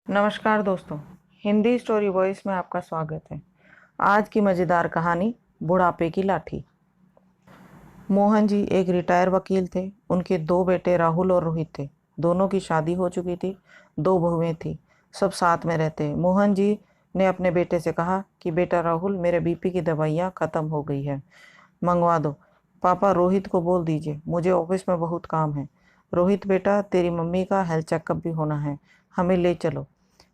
नमस्कार दोस्तों, Hindi story voice में आपका स्वागत है। आज की मज़ेदार कहानी बुढ़ापे की लाठी। मोहन जी एक रिटायर वकील थे। उनके दो बेटे राहुल और रोहित थे। दोनों की शादी हो चुकी थी, दो बहुएं थी। सब साथ में रहते। मोहन जी ने अपने बेटे से कहा कि बेटा राहुल, मेरे बीपी की दवाइयाँ ख़त्म हो गई है, मंगवा दो। पापा रोहित को बोल दीजिए, मुझे ऑफिस में बहुत काम है। रोहित बेटा, तेरी मम्मी का हेल्थ चेकअप भी होना है, हमें ले चलो।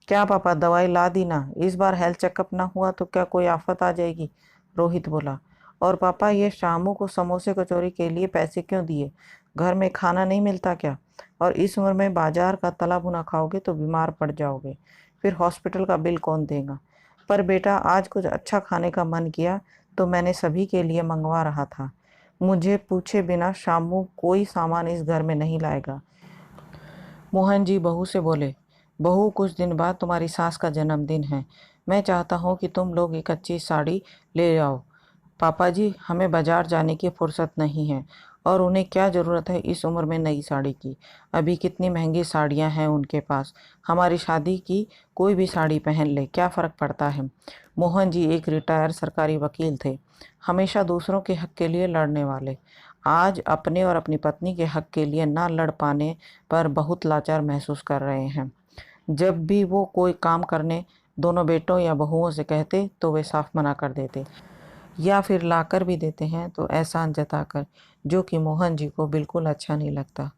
क्या पापा, दवाई ला दी ना? इस बार हेल्थ चेकअप ना हुआ तो क्या कोई आफत आ जाएगी? रोहित बोला। और पापा, ये शामू को समोसे कचौरी के लिए पैसे क्यों दिए? घर में खाना नहीं मिलता क्या? और इस उम्र में बाजार का तला भुना खाओगे तो बीमार पड़ जाओगे, फिर हॉस्पिटल का बिल कौन देगा? पर बेटा, आज कुछ अच्छा खाने का मन किया तो मैंने सभी के लिए मंगवा रहा था। मुझे पूछे बिना शामू कोई सामान इस घर में नहीं लाएगा। मोहन जी बहू से बोले, बहू, कुछ दिन बाद तुम्हारी सास का जन्मदिन है। मैं चाहता हूँ कि तुम लोग एक अच्छी साड़ी ले आओ। पापा जी, हमें बाजार जाने की फुर्सत नहीं है, और उन्हें क्या ज़रूरत है इस उम्र में नई साड़ी की? अभी कितनी महंगी साड़ियाँ हैं उनके पास। हमारी शादी की कोई भी साड़ी पहन ले, क्या फ़र्क पड़ता है? मोहन जी एक रिटायर सरकारी वकील थे, हमेशा दूसरों के हक के लिए लड़ने वाले। आज अपने और अपनी पत्नी के हक के लिए ना लड़ पाने पर बहुत लाचार महसूस कर रहे हैं। जब भी वो कोई काम करने दोनों बेटों या बहुओं से कहते तो वे साफ मना कर देते, या फिर लाकर भी देते हैं तो एहसान जताकर, जो कि मोहन जी को बिल्कुल अच्छा नहीं लगता।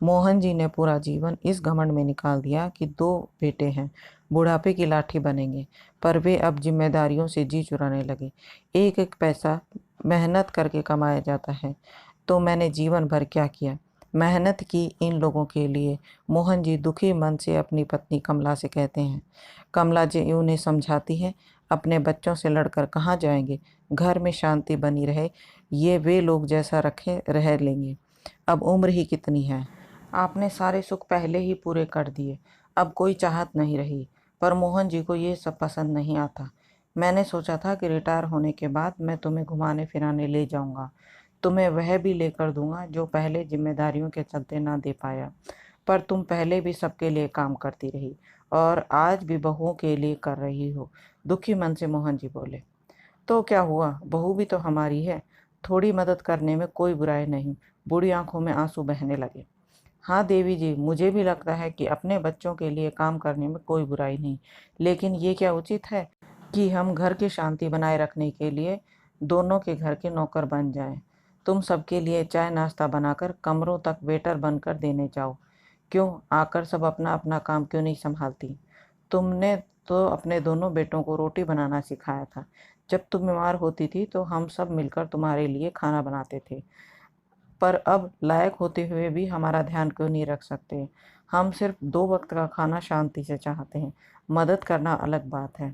मोहन जी ने पूरा जीवन इस घमंड में निकाल दिया कि दो बेटे हैं, बुढ़ापे की लाठी बनेंगे, पर वे अब जिम्मेदारियों से जी चुराने लगे। एक एक पैसा मेहनत करके कमाया जाता है। तो मैंने जीवन भर क्या किया? मेहनत की इन लोगों के लिए। मोहन जी दुखी मन से अपनी पत्नी कमला से कहते हैं। कमला जी उन्हें समझाती है, अपने बच्चों से लड़कर कहाँ जाएंगे, घर में शांति बनी रहे, ये वे लोग जैसा रखे रह लेंगे। अब उम्र ही कितनी है, आपने सारे सुख पहले ही पूरे कर दिए, अब कोई चाहत नहीं रही। पर मोहन जी को ये सब पसंद नहीं आता। मैंने सोचा था कि रिटायर होने के बाद मैं तुम्हें घुमाने फिराने ले जाऊंगा, तुम्हें वह भी लेकर दूंगा जो पहले जिम्मेदारियों के चलते ना दे पाया। पर तुम पहले भी सबके लिए काम करती रही, और आज भी बहुओं के लिए कर रही हो। दुखी मन से मोहन जी बोले। तो क्या हुआ, बहू भी तो हमारी है, थोड़ी मदद करने में कोई बुराई नहीं। बूढ़ी आंखों में आंसू बहने लगे। हाँ देवी जी, मुझे भी लगता है कि अपने बच्चों के लिए काम करने में कोई बुराई नहीं, लेकिन ये क्या उचित है कि हम घर की शांति बनाए रखने के लिए दोनों के घर के नौकर बन जाएं। तुम सबके लिए चाय नाश्ता बनाकर कमरों तक वेटर बनकर देने जाओ। क्यों आकर सब अपना अपना काम क्यों नहीं संभालती? तुमने तो अपने दोनों बेटों को रोटी बनाना सिखाया था। जब तुम बीमार होती थी तो हम सब मिलकर तुम्हारे लिए खाना बनाते थे। पर अब लायक होते हुए भी हमारा ध्यान क्यों नहीं रख सकते? हम सिर्फ दो वक्त का खाना शांति से चाहते हैं, मदद करना अलग बात है।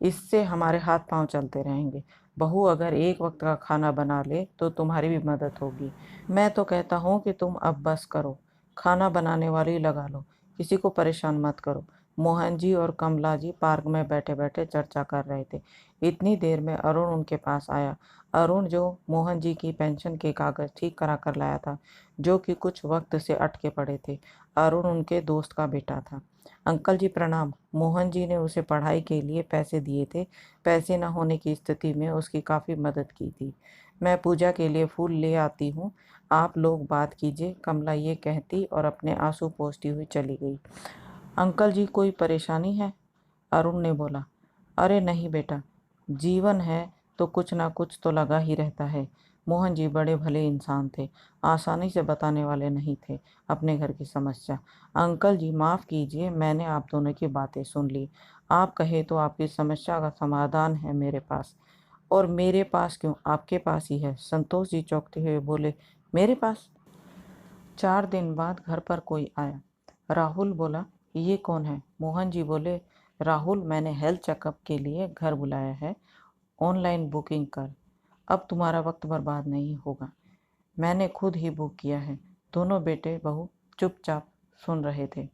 इससे हमारे हाथ पांव चलते रहेंगे। बहू अगर एक वक्त का खाना बना ले तो तुम्हारी भी मदद होगी। मैं तो कहता हूँ कि तुम अब बस करो, खाना बनाने वाली लगा लो, किसी को परेशान मत करो। मोहन जी और कमला जी पार्क में बैठे बैठे चर्चा कर रहे थे। इतनी देर में अरुण उनके पास आया। अरुण जो मोहन जी की पेंशन के कागज ठीक करा कर लाया था, जो कि कुछ वक्त से अटके पड़े थे। अरुण उनके दोस्त का बेटा था। अंकल जी प्रणाम। मोहन जी ने उसे पढ़ाई के लिए पैसे दिए थे। पैसे न होने की स्थिति में उसकी काफ़ी मदद की थी। मैं पूजा के लिए फूल ले आती हूँ, आप लोग बात कीजिए, कमला ये कहती और अपने आंसू पोंछती हुई चली गई। अंकल जी कोई परेशानी है? अरुण ने बोला। अरे नहीं बेटा, जीवन है तो कुछ ना कुछ तो लगा ही रहता है। मोहन जी बड़े भले इंसान थे, आसानी से बताने वाले नहीं थे अपने घर की समस्या। अंकल जी माफ़ कीजिए, मैंने आप दोनों की बातें सुन ली। आप कहे तो आपकी समस्या का समाधान है मेरे पास। और मेरे पास क्यों, आपके पास ही है। संतोष जी चौंकते हुए बोले, मेरे पास? 4 दिन बाद घर पर कोई आया। राहुल बोला, ये कौन है? मोहन जी बोले, राहुल, मैंने हेल्थ चेकअप के लिए घर बुलाया है, ऑनलाइन बुकिंग कर। अब तुम्हारा वक्त बर्बाद नहीं होगा, मैंने खुद ही बुक किया है। दोनों बेटे बहू चुपचाप सुन रहे थे,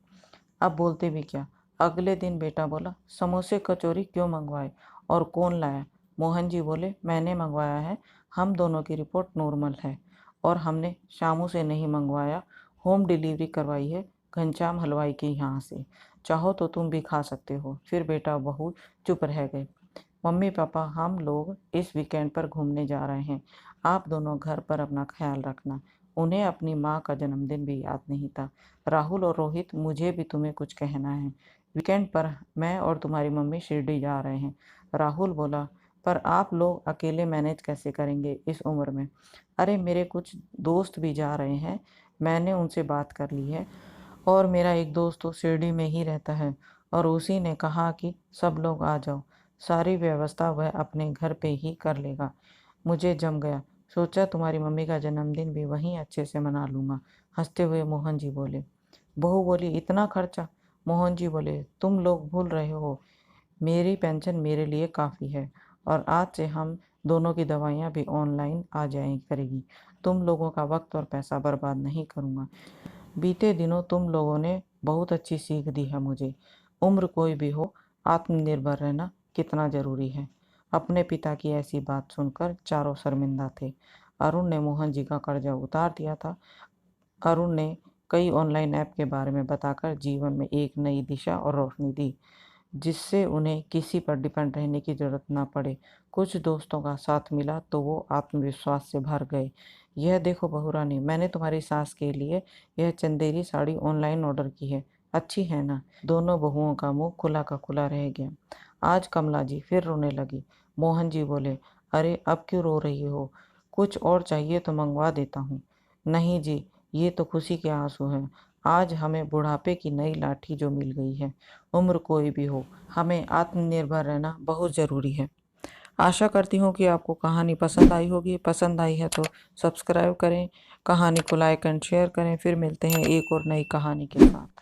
अब बोलते भी क्या। अगले दिन बेटा बोला, समोसे कचौरी क्यों मंगवाए और कौन लाया? मोहन जी बोले, मैंने मंगवाया है, हम दोनों की रिपोर्ट नॉर्मल है, और हमने शामू से नहीं मंगवाया, होम डिलीवरी करवाई है घनश्याम हलवाई के यहाँ से। चाहो तो तुम भी खा सकते हो। फिर बेटा बहू चुप रह गए। मम्मी पापा, हम लोग इस वीकेंड पर घूमने जा रहे हैं। आप दोनों घर पर अपना ख्याल रखना। उन्हें अपनी माँ का जन्मदिन भी याद नहीं था। राहुल और रोहित, मुझे भी तुम्हें कुछ कहना है। वीकेंड पर मैं और तुम्हारी मम्मी शिरडी जा रहे हैं। राहुल बोला, पर आप लोग अकेले मैनेज कैसे करेंगे इस उम्र में? अरे मेरे कुछ दोस्त भी जा रहे हैं, मैंने उनसे बात कर ली है। और मेरा एक दोस्त तो शिरडी में ही रहता है और उसी ने कहा कि सब लोग आ जाओ। सारी व्यवस्था वह अपने घर पे ही कर लेगा। मुझे जम गया। सोचा तुम्हारी मम्मी का जन्मदिन भी वहीं अच्छे से मना लूँगा। हंसते हुए मोहन जी बोले। बहू बोली, इतना खर्चा? मोहन जी बोले, तुम लोग भूल रहे हो, मेरी पेंशन मेरे लिए काफ़ी है और आज से हम दोनों की दवाइयाँ भी ऑनलाइन आ जाए करेगी। तुम लोगों का वक्त और पैसा बर्बाद नहीं करूँगा। बीते दिनों तुम लोगों ने बहुत अच्छी सीख दी है मुझे। उम्र कोई भी हो, आत्मनिर्भर रहना कितना ज़रूरी है। अपने पिता की ऐसी बात सुनकर चारों शर्मिंदा थे। अरुण ने मोहन जी का कर्जा उतार दिया था। अरुण ने कई ऑनलाइन ऐप के बारे में बताकर जीवन में एक नई दिशा और रोशनी दी, जिससे उन्हें किसी पर डिपेंड रहने की ज़रूरत ना पड़े। कुछ दोस्तों का साथ मिला तो वो आत्मविश्वास से भर गए। यह देखो बहुरानी, मैंने तुम्हारी सास के लिए यह चंदेरी साड़ी ऑनलाइन ऑर्डर की है, अच्छी है ना? दोनों बहुओं का मुंह खुला का खुला रह गया। आज कमला जी फिर रोने लगी। मोहन जी बोले, अरे अब क्यों रो रही हो? कुछ और चाहिए तो मंगवा देता हूँ। नहीं जी, ये तो खुशी के आंसू हैं। आज हमें बुढ़ापे की नई लाठी जो मिल गई है। उम्र कोई भी हो, हमें आत्मनिर्भर रहना बहुत ज़रूरी है। आशा करती हूँ कि आपको कहानी पसंद आई होगी। पसंद आई है तो सब्सक्राइब करें, कहानी को लाइक एंड शेयर करें। फिर मिलते हैं एक और नई कहानी के साथ।